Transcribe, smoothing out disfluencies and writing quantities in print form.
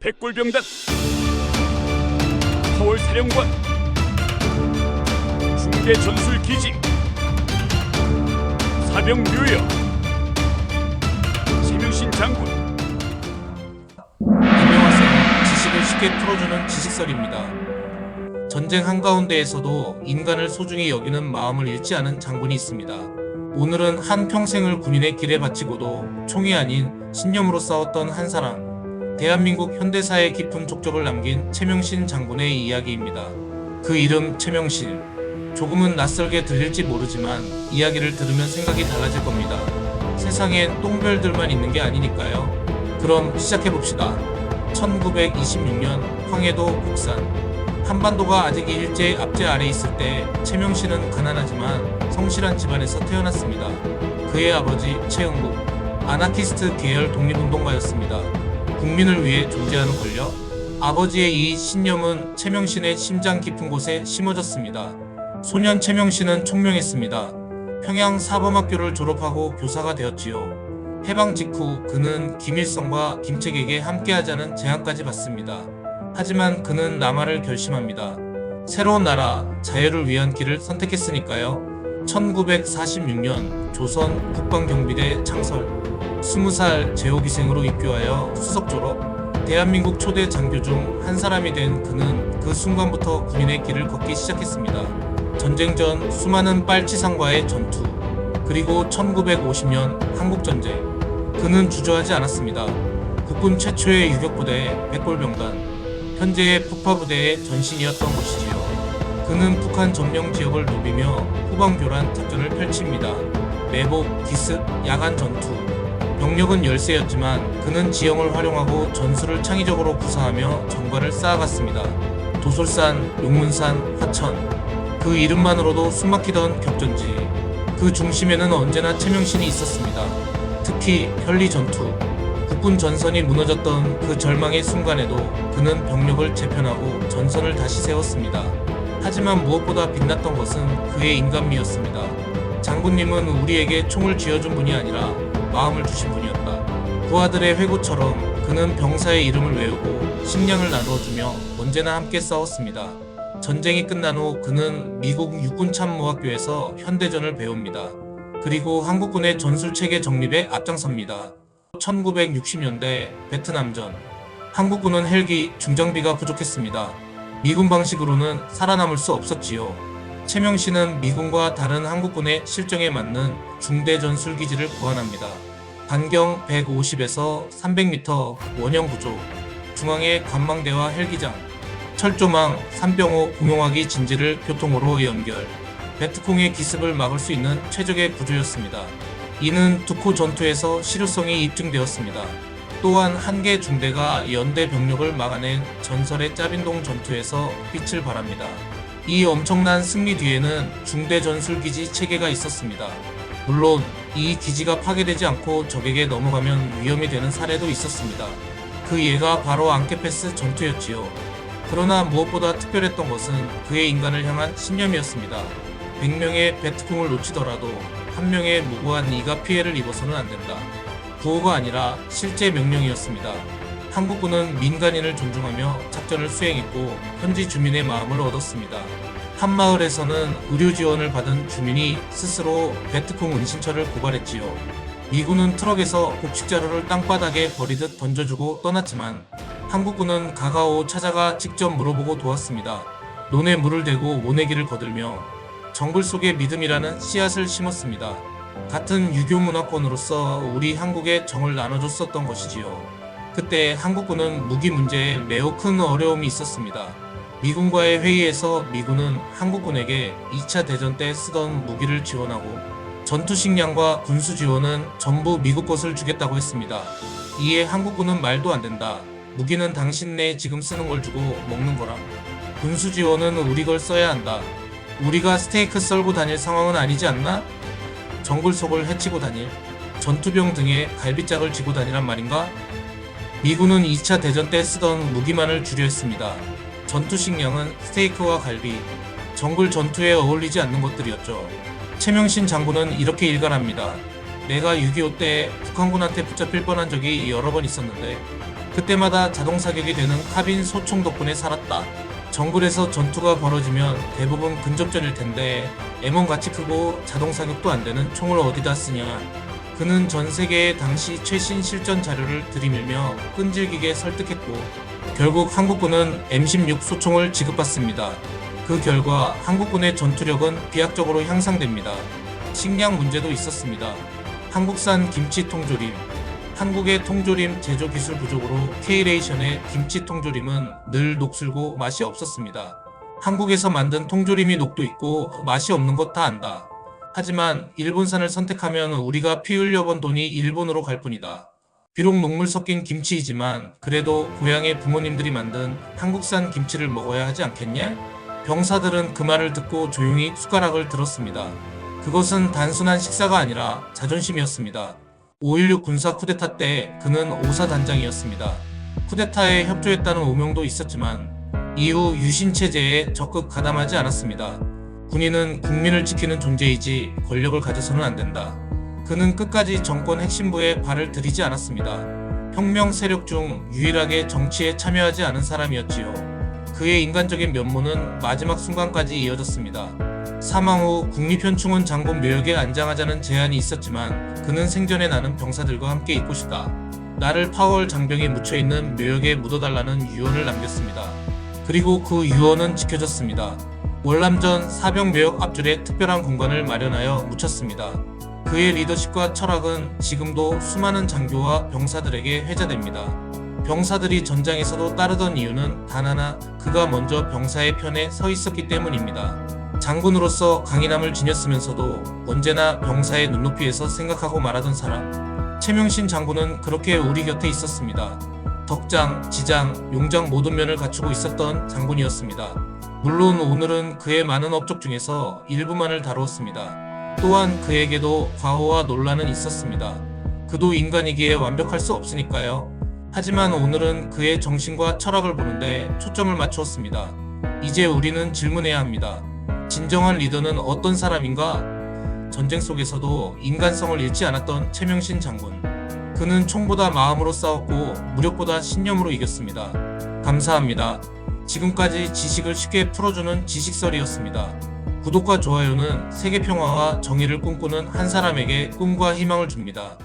백골병단 서울사령관 중대전술기지 사병류여 최명신 장군. 안녕하세요. 지식을 쉽게 풀어주는 지식설입니다. 전쟁 한가운데에서도 인간을 소중히 여기는 마음을 잃지 않은 장군이 있습니다. 오늘은 한 평생을 군인의 길에 바치고도 총이 아닌 신념으로 싸웠던 한 사람, 대한민국 현대사에 깊은 족적을 남긴 최명신 장군의 이야기입니다. 그 이름 최명신. 조금은 낯설게 들릴지 모르지만 이야기를 들으면 생각이 달라질 겁니다. 세상엔 똥별들만 있는 게 아니니까요. 그럼 시작해봅시다. 1926년 황해도 국산. 한반도가 아직 일제의 압제 아래 있을 때 최명신은 가난하지만 성실한 집안에서 태어났습니다. 그의 아버지 최응국, 아나키스트 계열 독립운동가였습니다. 국민을 위해 존재하는 권력. 아버지의 이 신념은 최명신의 심장 깊은 곳에 심어졌습니다. 소년 최명신은 총명했습니다. 평양 사범학교를 졸업하고 교사가 되었지요. 해방 직후 그는 김일성과 김책에게 함께하자는 제안까지 받습니다. 하지만 그는 남하를 결심합니다. 새로운 나라, 자유를 위한 길을 선택했으니까요. 1946년 조선 국방경비대 창설, 20살 제호기생으로 입교하여 수석 졸업, 대한민국 초대 장교 중 한 사람이 된 그는 그 순간부터 군인의 길을 걷기 시작했습니다. 전쟁 전 수많은 빨치산과의 전투, 그리고 1950년 한국전쟁. 그는 주저하지 않았습니다. 국군 최초의 유격부대 백골병단, 현재의 북파부대의 전신이었던 것이지요. 그는 북한 점령 지역을 누비며 후방교란 작전을 펼칩니다. 매복, 기습, 야간 전투. 병력은 열세였지만 그는 지형을 활용하고 전술을 창의적으로 구사하며 전과를 쌓아갔습니다. 도솔산, 용문산, 화천. 그 이름만으로도 숨막히던 격전지. 그 중심에는 언제나 최명신이 있었습니다. 특히 현리 전투. 국군 전선이 무너졌던 그 절망의 순간에도 그는 병력을 재편하고 전선을 다시 세웠습니다. 하지만 무엇보다 빛났던 것은 그의 인간미였습니다. 장군님은 우리에게 총을 쥐어준 분이 아니라 마음을 주신 분이었다. 부하들의 회고처럼 그는 병사의 이름을 외우고 식량을 나누어주며 언제나 함께 싸웠습니다. 전쟁이 끝난 후 그는 미국 육군참모학교에서 현대전을 배웁니다. 그리고 한국군의 전술체계 정립에 앞장섭니다. 1960년대 베트남전. 한국군은 헬기, 중장비가 부족했습니다. 미군 방식으로는 살아남을 수 없었지요. 최명신은 미군과 다른 한국군의 실정에 맞는 중대전술기지를 고안합니다. 반경 150에서 300m 원형 구조, 중앙에 관망대와 헬기장, 철조망, 산병호 공용화기 진지를 교통으로 연결, 베트콩의 기습을 막을 수 있는 최적의 구조였습니다. 이는 두코 전투에서 실효성이 입증되었습니다. 또한 한 개 중대가 연대 병력을 막아낸 전설의 짜빈동 전투에서 빛을 발합니다. 이 엄청난 승리 뒤에는 중대전술기지 체계가 있었습니다. 물론 이 기지가 파괴되지 않고 적에게 넘어가면 위험이 되는 사례도 있었습니다. 그 예가 바로 앙케페스 전투였지요. 그러나 무엇보다 특별했던 것은 그의 인간을 향한 신념이었습니다. 100명의 베트콩을 놓치더라도 한 명의 무고한 이가 피해를 입어서는 안 된다. 구호가 아니라 실제 명령이었습니다. 한국군은 민간인을 존중하며 작전을 수행했고 현지 주민의 마음을 얻었습니다. 한 마을에서는 의료 지원을 받은 주민이 스스로 베트콩 은신처를 고발했지요. 미군은 트럭에서 곡식 자루를 땅바닥에 버리듯 던져주고 떠났지만 한국군은 가가오 찾아가 직접 물어보고 도왔습니다. 논에 물을 대고 모내기를 거들며 정글 속의 믿음이라는 씨앗을 심었습니다. 같은 유교 문화권으로서 우리 한국에 정을 나눠줬었던 것이지요. 그때 한국군은 무기 문제에 매우 큰 어려움이 있었습니다. 미군과의 회의에서 미군은 한국군에게 2차 대전 때 쓰던 무기를 지원하고 전투 식량과 군수 지원은 전부 미국 것을 주겠다고 했습니다. 이에 한국군은 말도 안 된다. 무기는 당신네 지금 쓰는 걸 주고 먹는 거라. 군수 지원은 우리 걸 써야 한다. 우리가 스테이크 썰고 다닐 상황은 아니지 않나? 정글 속을 헤치고 다닐, 전투병 등에 갈비짝을 쥐고 다니란 말인가? 미군은 2차 대전 때 쓰던 무기만을 주려 했습니다. 전투 식량은 스테이크와 갈비, 정글 전투에 어울리지 않는 것들이었죠. 최명신 장군은 이렇게 일갈합니다. 내가 6.25 때 북한군한테 붙잡힐 뻔한 적이 여러 번 있었는데 그때마다 자동 사격이 되는 카빈 소총 덕분에 살았다. 정글에서 전투가 벌어지면 대부분 근접전일 텐데 M1같이 크고 자동 사격도 안 되는 총을 어디다 쓰냐. 그는 전 세계의 당시 최신 실전 자료를 들이밀며 끈질기게 설득했고 결국 한국군은 M16 소총을 지급받습니다. 그 결과 한국군의 전투력은 비약적으로 향상됩니다. 식량 문제도 있었습니다. 한국산 김치 통조림. 한국의 통조림 제조 기술 부족으로 K레이션의 김치 통조림은 늘 녹슬고 맛이 없었습니다. 한국에서 만든 통조림이 녹도 있고 맛이 없는 것 다 안다. 하지만 일본산을 선택하면 우리가 피 흘려본 돈이 일본으로 갈 뿐이다. 비록 녹물 섞인 김치이지만 그래도 고향의 부모님들이 만든 한국산 김치를 먹어야 하지 않겠냐? 병사들은 그 말을 듣고 조용히 숟가락을 들었습니다. 그것은 단순한 식사가 아니라 자존심이었습니다. 5.16 군사 쿠데타 때 그는 오사단장이었습니다. 쿠데타에 협조했다는 오명도 있었지만 이후 유신체제에 적극 가담하지 않았습니다. 군인은 국민을 지키는 존재이지 권력을 가져서는 안 된다. 그는 끝까지 정권 핵심부에 발을 들이지 않았습니다. 혁명 세력 중 유일하게 정치에 참여하지 않은 사람이었지요. 그의 인간적인 면모는 마지막 순간까지 이어졌습니다. 사망 후 국립현충원 장군 묘역에 안장하자는 제안이 있었지만 그는 생전에 나는 병사들과 함께 있고 싶다. 나를 파월 장병이 묻혀있는 묘역에 묻어달라는 유언을 남겼습니다. 그리고 그 유언은 지켜졌습니다. 월남전 사병 묘역 앞줄에 특별한 공간을 마련하여 묻혔습니다. 그의 리더십과 철학은 지금도 수많은 장교와 병사들에게 회자됩니다. 병사들이 전장에서도 따르던 이유는 단 하나, 그가 먼저 병사의 편에 서 있었기 때문입니다. 장군으로서 강인함을 지녔으면서도 언제나 병사의 눈높이에서 생각하고 말하던 사람. 최명신 장군은 그렇게 우리 곁에 있었습니다. 덕장, 지장, 용장 모든 면을 갖추고 있었던 장군이었습니다. 물론 오늘은 그의 많은 업적 중에서 일부만을 다루었습니다. 또한 그에게도 과오와 논란은 있었습니다. 그도 인간이기에 완벽할 수 없으니까요. 하지만 오늘은 그의 정신과 철학을 보는데 초점을 맞추었습니다. 이제 우리는 질문해야 합니다. 진정한 리더는 어떤 사람인가? 전쟁 속에서도 인간성을 잃지 않았던 최명신 장군. 그는 총보다 마음으로 싸웠고 무력보다 신념으로 이겼습니다. 감사합니다. 지금까지 지식을 쉽게 풀어주는 지식설이었습니다. 구독과 좋아요는 세계 평화와 정의를 꿈꾸는 한 사람에게 꿈과 희망을 줍니다.